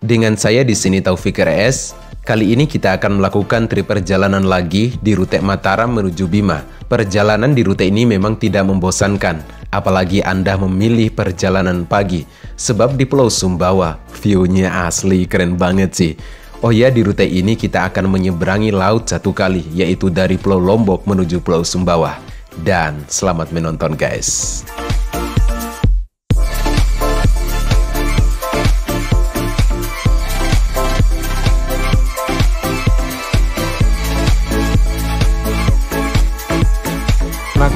Dengan saya di sini Taufik RS. Kali ini kita akan melakukan trip perjalanan lagi di rute Mataram menuju Bima. Perjalanan di rute ini memang tidak membosankan, apalagi Anda memilih perjalanan pagi. Sebab di Pulau Sumbawa, view-nya asli keren banget sih. Oh ya, di rute ini kita akan menyeberangi laut satu kali, yaitu dari Pulau Lombok menuju Pulau Sumbawa. Dan selamat menonton guys.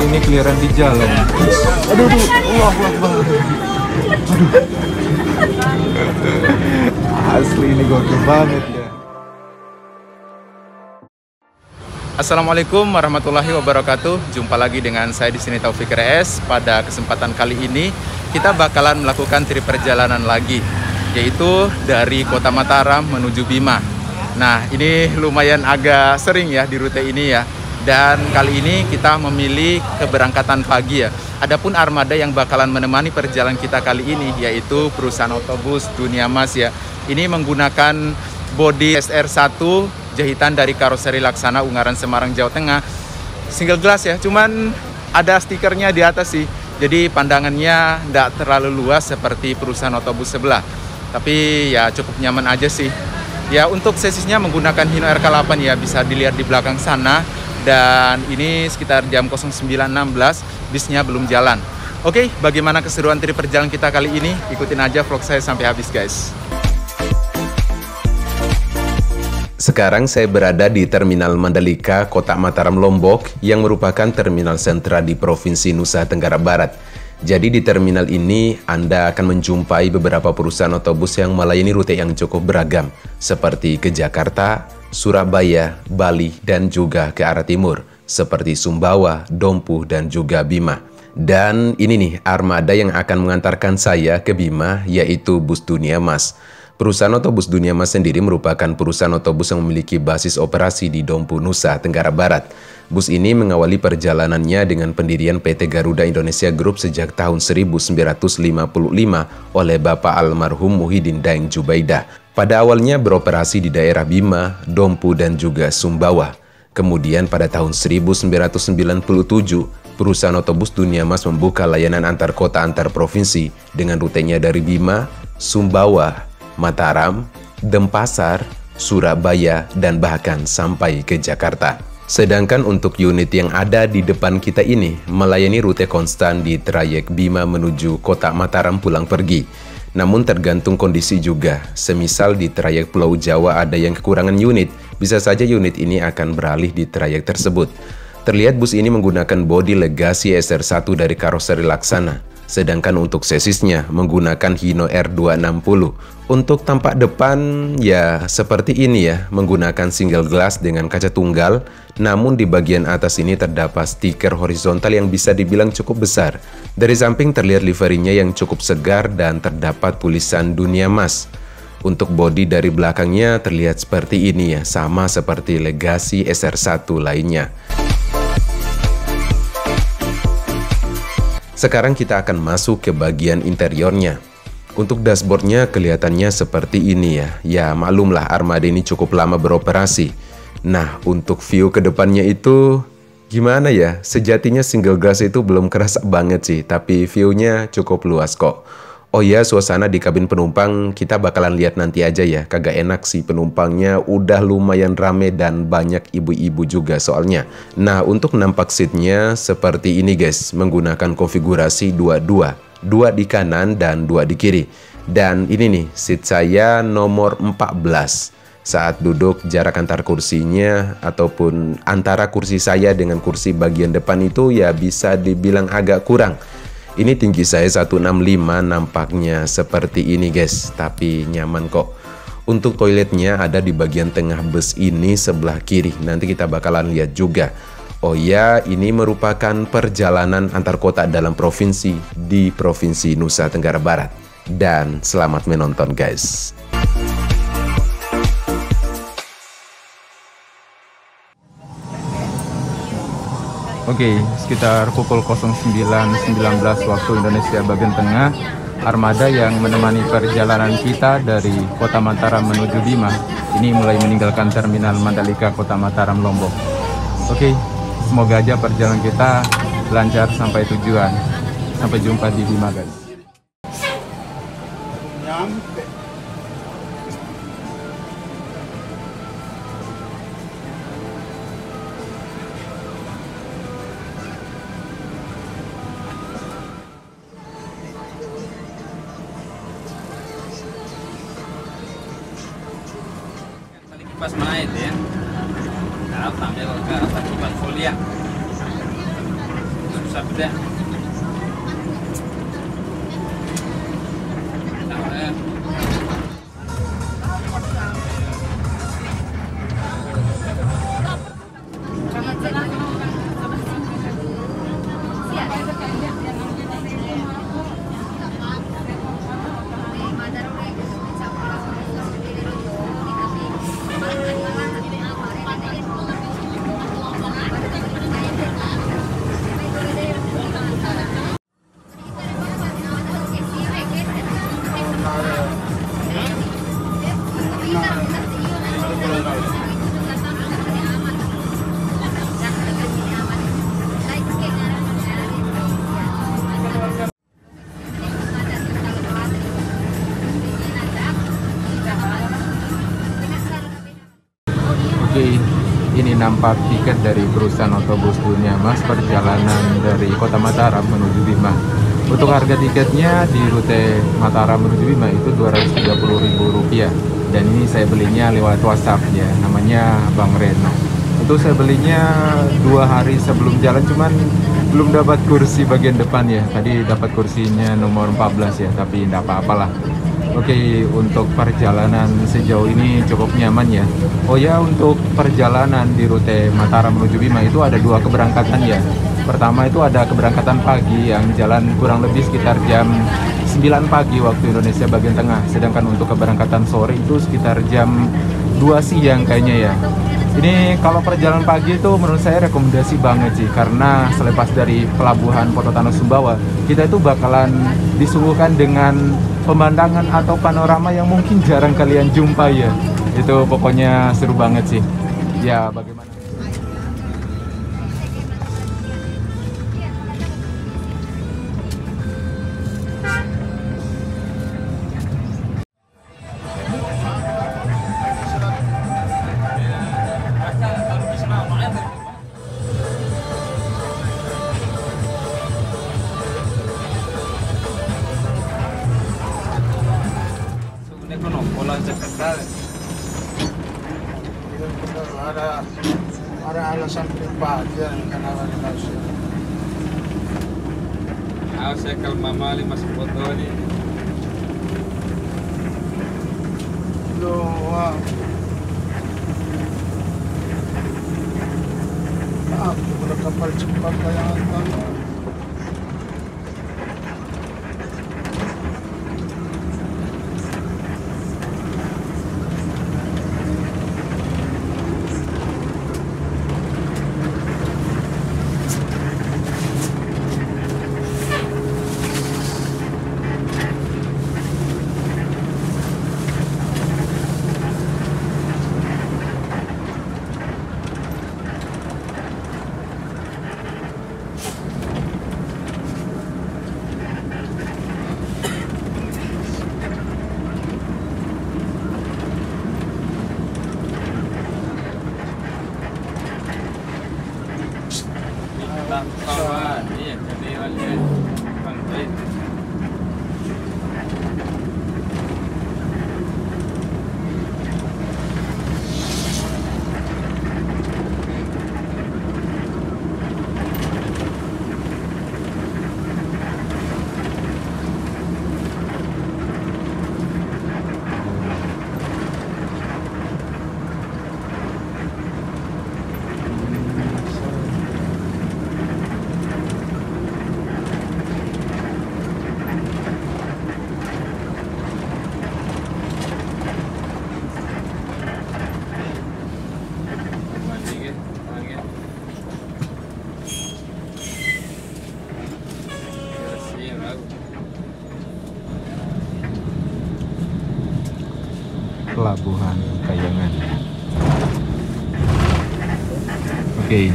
Ini keliaran di jalan. Aduh, Allah. Aduh. Asli ini gokil banget ya. Assalamualaikum warahmatullahi wabarakatuh. Jumpa lagi dengan saya di sini Taufik RS. Pada kesempatan kali ini kita bakalan melakukan trip perjalanan lagi, yaitu dari Kota Mataram menuju Bima. Nah, ini lumayan agak sering ya di rute ini ya. Dan kali ini kita memilih keberangkatan pagi ya. Adapun armada yang bakalan menemani perjalanan kita kali ini yaitu perusahaan otobus Dunia Mas ya. Ini menggunakan bodi SR1 jahitan dari karoseri Laksana Ungaran Semarang Jawa Tengah. Single glass ya, cuman ada stikernya di atas sih. Jadi pandangannya tidak terlalu luas seperti perusahaan otobus sebelah. Tapi ya cukup nyaman aja sih. Ya, untuk sesisnya menggunakan Hino RK8 ya, bisa dilihat di belakang sana. Dan ini sekitar jam 09.16, bisnya belum jalan. Oke, bagaimana keseruan trip perjalanan kita kali ini? Ikutin aja vlog saya sampai habis guys. Sekarang saya berada di Terminal Mandalika, Kota Mataram, Lombok, yang merupakan terminal sentra di Provinsi Nusa Tenggara Barat. Jadi di terminal ini Anda akan menjumpai beberapa perusahaan otobus yang melayani rute yang cukup beragam, seperti ke Jakarta, Surabaya, Bali, dan juga ke arah timur, seperti Sumbawa, Dompu, dan juga Bima. Dan ini nih armada yang akan mengantarkan saya ke Bima, yaitu Bus Dunia Mas. Perusahaan otobus Dunia Mas sendiri merupakan perusahaan otobus yang memiliki basis operasi di Dompu, Nusa Tenggara Barat. Bus ini mengawali perjalanannya dengan pendirian PT Garuda Indonesia Group sejak tahun 1955 oleh Bapak almarhum Muhyiddin Daeng Jubaidah. Pada awalnya beroperasi di daerah Bima, Dompu, dan juga Sumbawa. Kemudian pada tahun 1997, perusahaan otobus Dunia Mas membuka layanan antar kota antar provinsi dengan rutenya dari Bima, Sumbawa, Mataram, Denpasar, Surabaya, dan bahkan sampai ke Jakarta. Sedangkan untuk unit yang ada di depan kita ini melayani rute konstan di trayek Bima menuju Kota Mataram pulang pergi. Namun tergantung kondisi juga, semisal di trayek Pulau Jawa ada yang kekurangan unit, bisa saja unit ini akan beralih di trayek tersebut. Terlihat bus ini menggunakan bodi Legacy SR1 dari karoseri Laksana, sedangkan untuk sesisnya menggunakan Hino R260. Untuk tampak depan ya seperti ini ya, menggunakan single glass dengan kaca tunggal, namun di bagian atas ini terdapat stiker horizontal yang bisa dibilang cukup besar. Dari samping terlihat liverinya yang cukup segar dan terdapat tulisan Dunia Mas. Untuk bodi dari belakangnya terlihat seperti ini ya, sama seperti Legacy SR1 lainnya. Sekarang kita akan masuk ke bagian interiornya. Untuk dashboardnya kelihatannya seperti ini ya. Ya maklumlah armada ini cukup lama beroperasi. Nah untuk view ke depannya itu gimana ya? Sejatinya single glass itu belum kerasa banget sih, tapi view-nya cukup luas kok. Oh ya, suasana di kabin penumpang kita bakalan lihat nanti aja ya. Kagak enak sih, penumpangnya udah lumayan rame dan banyak ibu-ibu juga soalnya. Nah untuk nampak seatnya seperti ini guys, menggunakan konfigurasi 2-2. 2 di kanan dan 2 di kiri. Dan ini nih seat saya nomor 14. Saat duduk jarak antar kursinya ataupun antara kursi saya dengan kursi bagian depan itu ya bisa dibilang agak kurang. Ini tinggi saya 165, nampaknya seperti ini guys, tapi nyaman kok. Untuk toiletnya ada di bagian tengah bus ini sebelah kiri. Nanti kita bakalan lihat juga. Oh ya, ini merupakan perjalanan antar kota dalam provinsi di Provinsi Nusa Tenggara Barat. Dan selamat menonton guys. Oke, sekitar pukul 09.19 waktu Indonesia bagian tengah, armada yang menemani perjalanan kita dari Kota Mataram menuju Bima ini mulai meninggalkan terminal Mandalika Kota Mataram Lombok. Oke, semoga aja perjalanan kita lancar sampai tujuan. Sampai jumpa di Bima, guys. Pas naik ya, datang ya ke atas kipas folia, susah beda. Oke, ini nampak tiket dari perusahaan otobus Dunia Mas perjalanan dari Kota Mataram menuju Bima. Untuk harga tiketnya di rute Mataram menuju Bima itu Rp230.000, dan ini saya belinya lewat WhatsApp ya, namanya Bang Reno. Itu saya belinya 2 hari sebelum jalan, cuman belum dapat kursi bagian depan ya. Tadi dapat kursinya nomor 14 ya, tapi tidak apa-apalah. Oke, untuk perjalanan sejauh ini cukup nyaman ya. Oh ya, untuk perjalanan di rute Mataram menuju Bima itu ada 2 keberangkatan ya. Pertama itu ada keberangkatan pagi yang jalan kurang lebih sekitar jam 9 pagi waktu Indonesia bagian tengah. Sedangkan untuk keberangkatan sore itu sekitar jam 2 siang kayaknya ya. Ini kalau perjalanan pagi itu menurut saya rekomendasi banget sih, karena selepas dari pelabuhan Pototano Sumbawa, kita itu bakalan disuguhkan dengan pemandangan atau panorama yang mungkin jarang kalian jumpa ya. Itu pokoknya seru banget sih. Ya, bagaimana? Ada alasan pribadi yang kenapa dikasih. Saya kalau mama masuk foto ini. Doa. Aku berkapal cepat bayangan tanah. Pelabuhan Kayangan. Oke,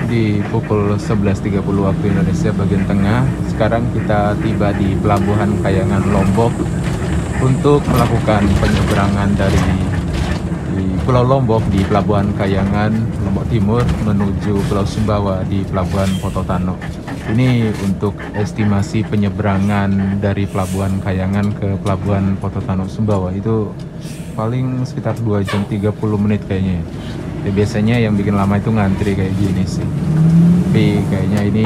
di pukul 11.30 waktu Indonesia bagian tengah. Sekarang kita tiba di Pelabuhan Kayangan Lombok untuk melakukan penyeberangan dari Pulau Lombok di Pelabuhan Kayangan Lombok Timur menuju Pulau Sumbawa di Pelabuhan Pototano. Ini untuk estimasi penyeberangan dari Pelabuhan Kayangan ke Pelabuhan Pototano Sumbawa itu paling sekitar 2 jam 30 menit kayaknya. Ya, biasanya yang bikin lama itu ngantri kayak gini sih. Tapi kayaknya ini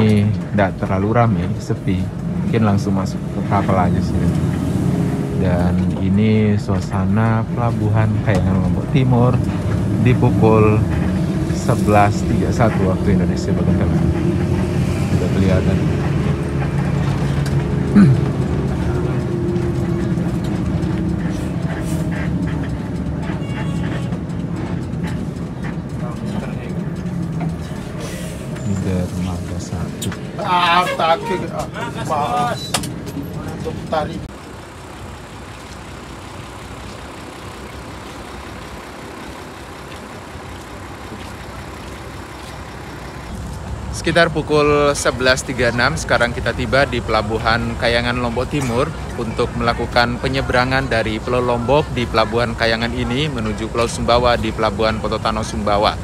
tidak terlalu ramai, sepi. Mungkin langsung masuk ke kapal aja sih. Dan ini suasana Pelabuhan Kayangan Lombok Timur di pukul 11.31 waktu Indonesia bagian tengah. Sudah kelihatan. Ini dermaga 1. takik, untuk tarik. Sekitar pukul 11.36 sekarang kita tiba di Pelabuhan Kayangan Lombok Timur untuk melakukan penyeberangan dari Pulau Lombok di Pelabuhan Kayangan ini menuju Pulau Sumbawa di Pelabuhan Pototano Sumbawa.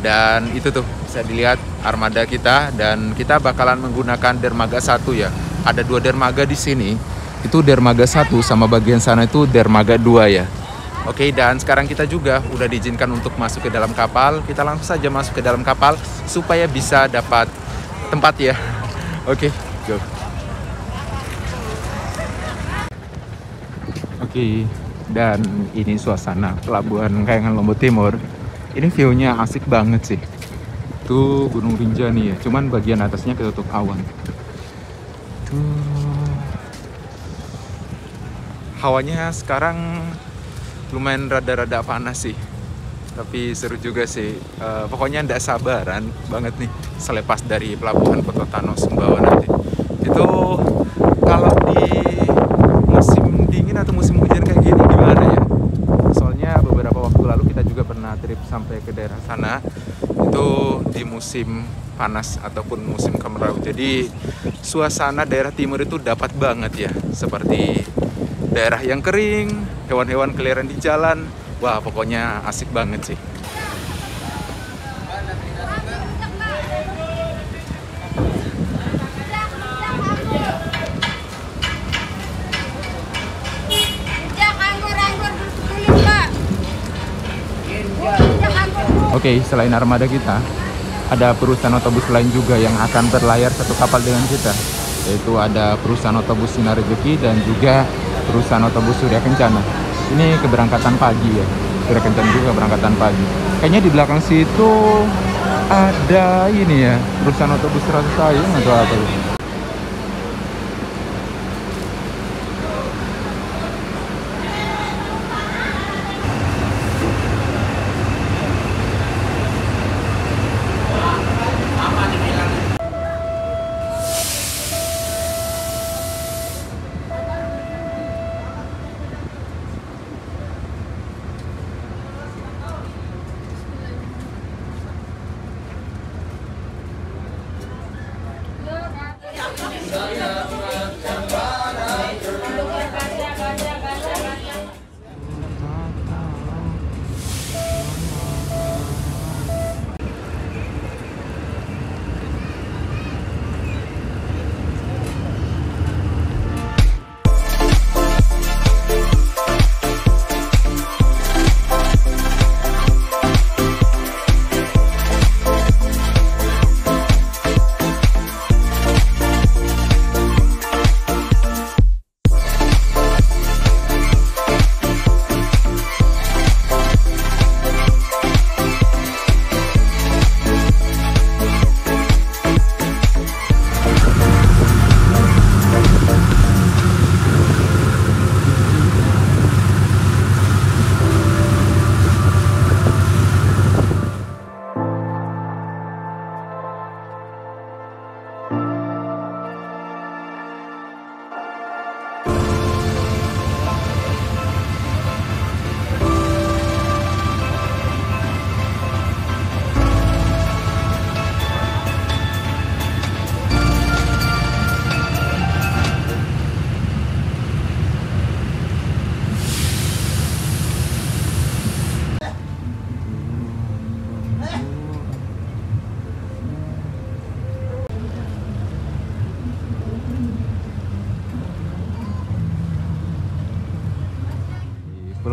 Dan itu tuh bisa dilihat armada kita, dan kita bakalan menggunakan dermaga 1 ya. Ada 2 dermaga di sini. Itu dermaga 1 sama bagian sana itu dermaga 2 ya. Oke, dan sekarang kita juga udah diizinkan untuk masuk ke dalam kapal. Kita langsung saja masuk ke dalam kapal supaya bisa dapat tempat ya. Oke, go. Oke, dan ini suasana Pelabuhan Kayangan Lombok Timur. Ini view-nya asik banget sih. Tuh Gunung Rinjani ya, cuman bagian atasnya ketutup awan. Tuh. Hawanya sekarang lumayan rada-rada panas sih, tapi seru juga sih. Pokoknya ndak sabaran banget nih selepas dari Pelabuhan Pototano Sumbawa nanti. Itu kalau di musim dingin atau musim hujan kayak gini gimana ya? Soalnya beberapa waktu lalu kita juga pernah trip sampai ke daerah sana itu di musim panas ataupun musim kemarau. Jadi suasana daerah timur itu dapat banget ya, seperti daerah yang kering, hewan-hewan keliaran di jalan. Wah, pokoknya asik banget sih. Oke, selain armada kita, ada perusahaan otobus lain juga yang akan berlayar satu kapal dengan kita, yaitu ada perusahaan otobus Sinar Rezeki dan juga perusahaan otobus Surya Kencana. Ini keberangkatan pagi ya, Surya Kencana juga keberangkatan pagi. Kayaknya di belakang situ ada ini ya, perusahaan otobus Rasayung atau apa ya.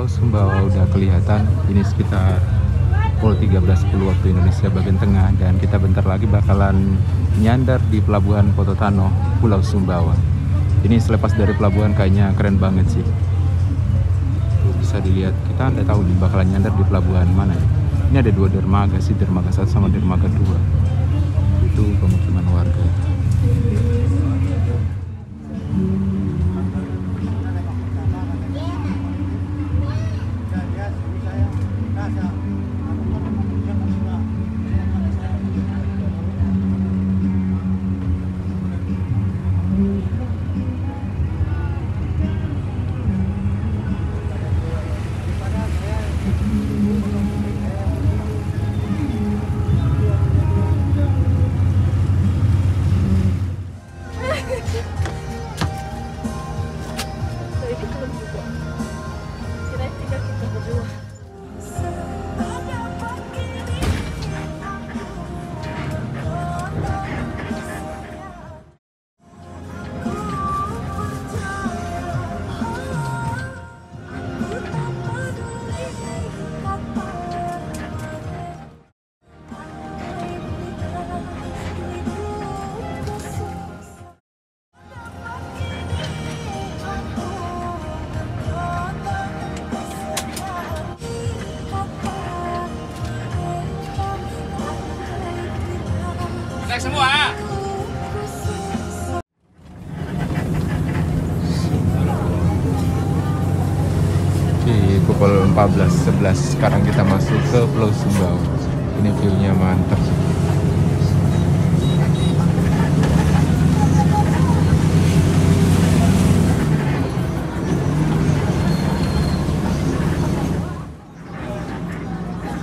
Sumbawa udah kelihatan. Ini sekitar pukul 13.10 waktu Indonesia bagian tengah, dan kita bentar lagi bakalan nyandar di Pelabuhan Pototano, Pulau Sumbawa. Ini selepas dari pelabuhan kayaknya keren banget sih. Tuh, bisa dilihat, kita nggak tahu nih bakalan nyandar di pelabuhan mana ya. Ini ada 2 dermaga sih, dermaga 1 sama dermaga 2. Itu pemukiman warga. Naik semua. Oke, pukul 14.11 sekarang kita masuk ke Pulau Sumbawa. Ini view-nya mantap.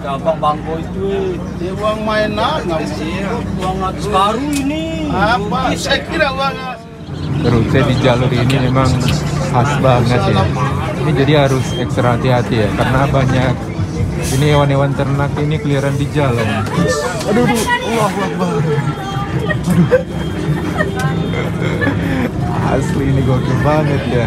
Abang bangko itu, dia uang mainan, nggak sih? Uang baru ini. Apa? Saya kira uang. Rute di jalur ini memang khas banget ya. Ini jadi harus ekstra hati-hati ya, karena banyak ini hewan-hewan ternak ini keliaran di jalan. Aduh, Allahu Akbar. Aduh. Asli ini gokil banget ya.